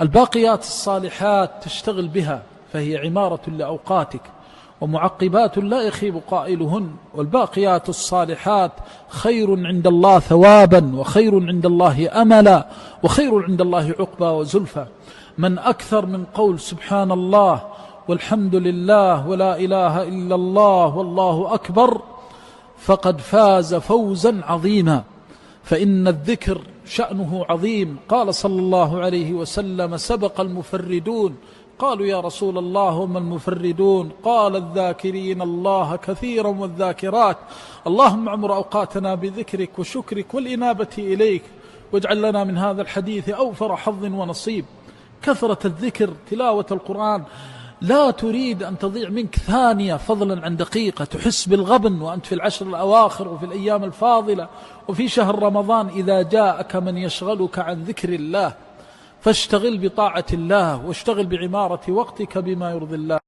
الباقيات الصالحات تشتغل بها فهي عمارة لأوقاتك ومعقبات لا يخيب قائلهن. والباقيات الصالحات خير عند الله ثوابا وخير عند الله أملا وخير عند الله عقبى وزلفى. من أكثر من قول سبحان الله والحمد لله ولا إله إلا الله والله أكبر فقد فاز فوزا عظيما، فإن الذكر شأنه عظيم. قال صلى الله عليه وسلم: سبق المفردون. قالوا: يا رسول الله هم المفردون؟ قال: الذاكرين الله كثيرا والذاكرات. اللهم اعمر أوقاتنا بذكرك وشكرك والإنابة إليك، واجعل لنا من هذا الحديث أوفر حظ ونصيب. كثرة الذكر، تلاوة القرآن، لا تريد أن تضيع منك ثانية فضلا عن دقيقة. تحس بالغبن وأنت في العشر الأواخر وفي الأيام الفاضلة وفي شهر رمضان إذا جاءك من يشغلك عن ذكر الله، فاشتغل بطاعة الله واشتغل بعمارة وقتك بما يرضي الله.